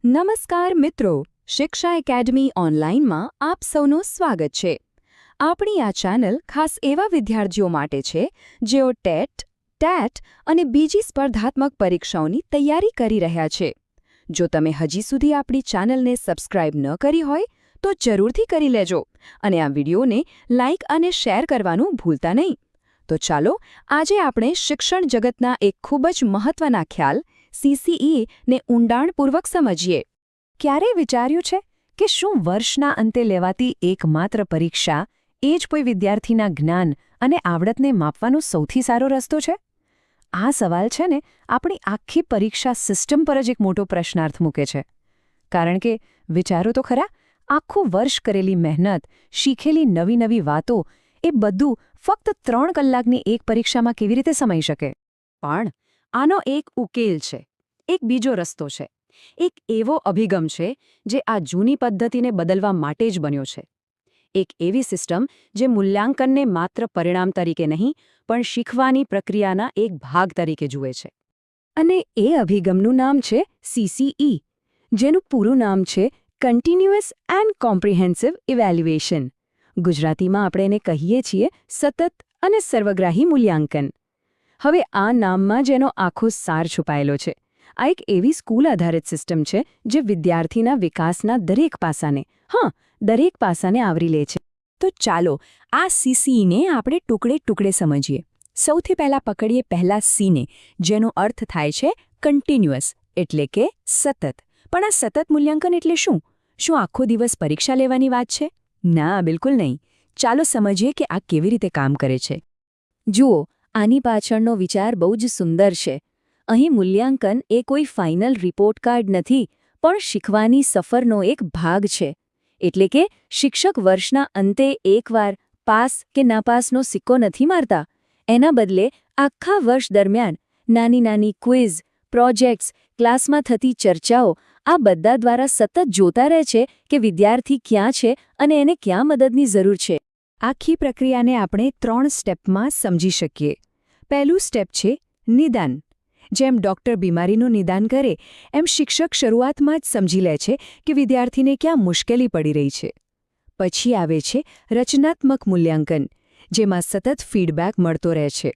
નમસ્કાર મિત્રો, શિક્ષા એકેડમી ઓનલાઈનમાં આપ સૌનું સ્વાગત છે. આપણી આ ચેનલ ખાસ એવા વિદ્યાર્થીઓ માટે છે જેઓ ટેટ, ટેટ અને બીજી સ્પર્ધાત્મક પરીક્ષાઓની તૈયારી કરી રહ્યા છે. જો તમે હજી સુધી આપણી ચેનલને સબસ્ક્રાઇબ ન કરી હોય તો જરૂરથી કરી લેજો અને આ વિડીયોને લાઇક અને શેર કરવાનું ભૂલતા નહીં. તો ચાલો આજે આપણે શિક્ષણ જગતના એક ખૂબ જ મહત્વના ખ્યાલ CCE ને ઊંડાણપૂર્વક સમજીએ. ક્યારેય વિચાર્યું છે કે શું વર્ષના અંતે લેવાતી એકમાત્ર પરીક્ષા એ જ કોઈ વિદ્યાર્થીના જ્ઞાન અને આવડતને માપવાનો સૌથી સારો રસ્તો છે? આ સવાલ છે ને આપણી આખી પરીક્ષા સિસ્ટમ પર જ એક મોટો પ્રશ્નાર્થ મૂકે છે. કારણ કે વિચારો તો ખરા, આખું વર્ષ કરેલી મહેનત, શીખેલી નવી નવી વાતો એ બધું ફક્ત 3 કલાકની એક પરીક્ષામાં કેવી રીતે સમાઈ શકે? પણ આનો એક ઉકેલ છે, એક બીજો રસ્તો છે, એક એવો અભિગમ છે જે આ જૂની પદ્ધતિને બદલવા માટે જ બન્યો છે. એક એવી સિસ્ટમ જે મૂલ્યાંકનને માત્ર પરિણામ તરીકે નહીં પણ શીખવાની પ્રક્રિયાના એક ભાગ તરીકે જુએ છે. અને એ અભિગમનું નામ છે CCE, જેનું પૂરું નામ છે કન્ટિન્યુઅસ એન્ડ કોમ્પ્રિહેન્સિવ ઇવેલ્યુએશન. ગુજરાતીમાં આપણે એને કહીએ છીએ સતત અને સર્વગ્રાહી મૂલ્યાંકન. હવે આ નામમાં જ એનો આખો સાર છુપાયેલો છે. આ એક એવી સ્કૂલ આધારિત સિસ્ટમ છે જે વિદ્યાર્થીના વિકાસના દરેક પાસાને આવરી લે છે. તો ચાલો આ CCEને આપણે ટુકડે સમજીએ. સૌથી પહેલા પકડીએ પહેલા Cને, જેનો અર્થ થાય છે કન્ટિન્યુઅસ, એટલે કે સતત. પણ આ સતત મૂલ્યાંકન એટલે શું? શું આખો દિવસ પરીક્ષા લેવાની વાત છે? ના, બિલકુલ નહીં. ચાલો સમજીએ કે આ કેવી રીતે કામ કરે છે. જુઓ, આની પાછળનો વિચાર બહુ જ સુંદર છે. અહીં મૂલ્યાંકન એ કોઈ ફાઇનલ રિપોર્ટ કાર્ડ નથી, પણ શીખવાની સફરનો એક ભાગ છે. એટલે કે શિક્ષક વર્ષના અંતે એકવાર પાસ કે નાપાસનો સિક્કો નથી મારતા. એના બદલે આખા વર્ષ દરમિયાન નાની નાની ક્વિઝ, પ્રોજેક્ટ્સ, ક્લાસમાં થતી ચર્ચાઓ આ બધા દ્વારા સતત જોતા રહે છે કે વિદ્યાર્થી ક્યાં છે અને એને ક્યાં મદદની જરૂર છે. આખી પ્રક્રિયાને આપણે 3 સ્ટેપમાં સમજી શકીએ. પહેલું સ્ટેપ છે નિદાન. જેમ ડૉક્ટર બીમારીનું નિદાન કરે એમ શિક્ષક શરૂઆતમાં જ સમજી લે છે કે વિદ્યાર્થીને ક્યાં મુશ્કેલી પડી રહી છે. પછી આવે છે રચનાત્મક મૂલ્યાંકન, જેમાં સતત ફીડબેક મળતો રહે છે.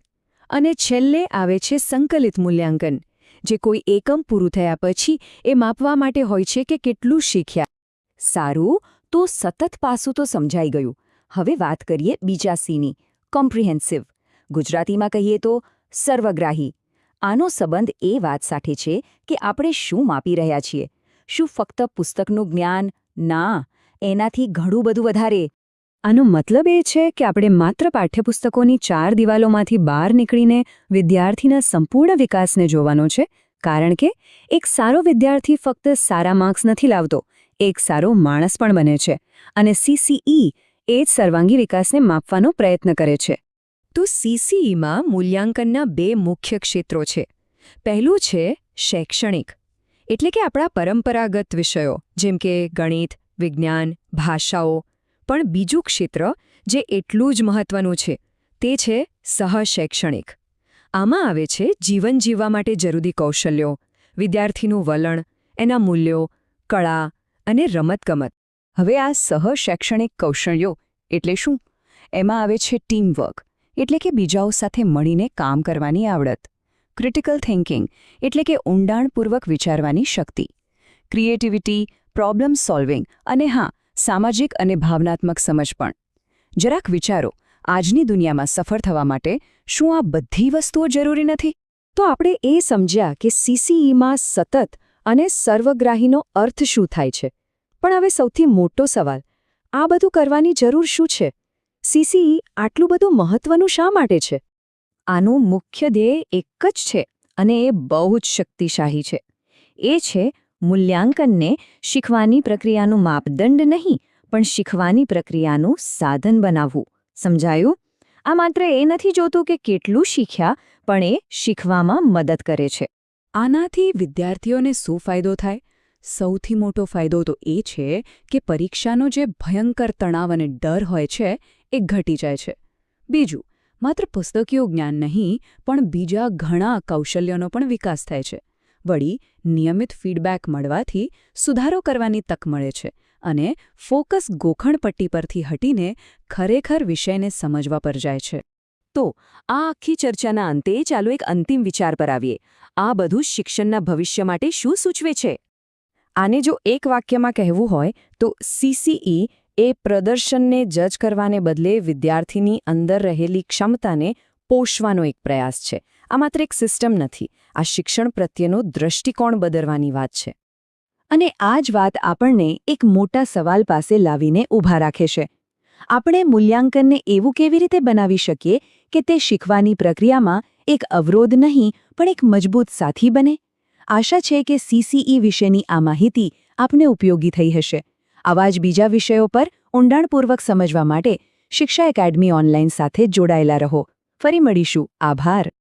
અને છેલ્લે આવે છે સંકલિત મૂલ્યાંકન, જે કોઈ એકમ પૂરું થયા પછી એ માપવા માટે હોય છે કે કેટલું શીખ્યા. સારું, તો સતત પાસું તો સમજાઈ ગયું. હવે વાત કરીએ બીજા Cની, કોમ્પ્રિહેન્સિવ. ગુજરાતીમાં કહીએ તો સર્વગ્રાહી. આનો સંબંધ એ વાત સાથે છે કે આપણે શું માપી રહ્યા છીએ. શું ફક્ત પુસ્તકનું જ્ઞાન? ના, એનાથી ઘણું બધું વધારે. આનો મતલબ એ છે કે આપણે માત્ર પાઠ્યપુસ્તકોની 4 દિવાલોમાંથી બહાર નીકળીને વિદ્યાર્થીના સંપૂર્ણ વિકાસને જોવાનો છે. કારણ કે એક સારો વિદ્યાર્થી ફક્ત સારા માર્ક્સ નથી લાવતો, એક સારો માણસ પણ બને છે. અને CCE એ જ સર્વાંગી વિકાસને માપવાનો પ્રયત્ન કરે છે. તો CCEમાં મૂલ્યાંકનના 2 મુખ્ય ક્ષેત્રો છે. પહેલું છે શૈક્ષણિક, એટલે કે આપણા પરંપરાગત વિષયો જેમ કે ગણિત, વિજ્ઞાન, ભાષાઓ. પણ બીજું ક્ષેત્ર જે એટલું જ મહત્વનું છે તે છે સહશૈક્ષણિક. આમાં આવે છે જીવન જીવવા માટે જરૂરી કૌશલ્યો, વિદ્યાર્થીનું વલણ, એના મૂલ્યો, કળા અને રમતગમત. હવે આ સહશૈક્ષણિક કૌશલ્યો એટલે શું? એમાં આવે છે ટીમવર્ક, એટલે કે બીજાઓ સાથે મળીને કામ કરવાની આવડત. ક્રિટિકલ થિંકિંગ, એટલે કે ઊંડાણપૂર્વક વિચારવાની શક્તિ. ક્રિએટિવિટી, પ્રોબ્લેમ સોલ્વિંગ અને સામાજિક અને ભાવનાત્મક સમજ પણ. જરાક વિચારો, આજની દુનિયામાં સફળ થવા માટે શું આ બધી વસ્તુઓ જરૂરી નથી? તો આપણે એ સમજ્યા કે CCEમાં સતત અને સર્વગ્રાહીનો અર્થ શું થાય છે. પણ હવે સૌથી મોટો સવાલ, આ બધું કરવાની જરૂર શું છે? CCE આટલું બધું મહત્વનું શા માટે છે? આનું મુખ્ય ધ્યેય એક જ છે અને એ બહુ જ શક્તિશાળી છે. એ છે મૂલ્યાંકનને શીખવાની પ્રક્રિયાનું માપદંડ નહીં પણ શીખવાની પ્રક્રિયાનું સાધન બનાવવું. સમજાયું? આ માત્ર એ નથી જોતું કે કેટલું શીખ્યા, પણ એ શીખવામાં મદદ કરે છે. આનાથી વિદ્યાર્થીઓને શું ફાયદો થાય? સૌથી મોટો ફાયદો તો એ છે કે પરીક્ષાનો જે ભયંકર તણાવ અને ડર હોય છે એ ઘટી જાય છે. બીજું, માત્ર પુસ્તકીય જ્ઞાન નહીં પણ બીજા ઘણા કૌશલ્યોનો પણ વિકાસ થાય છે. વળી નિયમિત ફીડબેક મળવાથી સુધારો કરવાની તક મળે છે અને ફોકસ ગોખણપટ્ટી પરથી હટીને ખરેખર વિષયને સમજવા પર જાય છે. તો આ આખી ચર્ચાના અંતે ચાલો એક અંતિમ વિચાર પર આવીએ. આ બધું શિક્ષણના ભવિષ્ય માટે શું સૂચવે છે? આને જો એક વાક્યમાં કહેવું હોય તો CCE એ પ્રદર્શનને જજ કરવાને બદલે વિદ્યાર્થીની અંદર રહેલી ક્ષમતાને પોષવાનો એક પ્રયાસ છે. આ માત્ર એક સિસ્ટમ નથી, આ શિક્ષણ પ્રત્યેનો દૃષ્ટિકોણ બદલવાની વાત છે. અને આ જ વાત આપણને એક મોટા સવાલ પાસે લાવીને ઊભા રાખે છે. આપણે મૂલ્યાંકનને એવું કેવી રીતે બનાવી શકીએ કે તે શીખવાની પ્રક્રિયામાં એક અવરોધ નહીં પણ એક મજબૂત સાથી બને? આશા છે કે CCE વિશેની આ માહિતી આપને ઉપયોગી થઈ હશે. આવા જ બીજા વિષયો પર ઊંડાણપૂર્વક સમજવા માટે શિક્ષા એકેડમી ઓનલાઈન સાથે જોડાયેલા રહો. ફરી મળીશું. આભાર.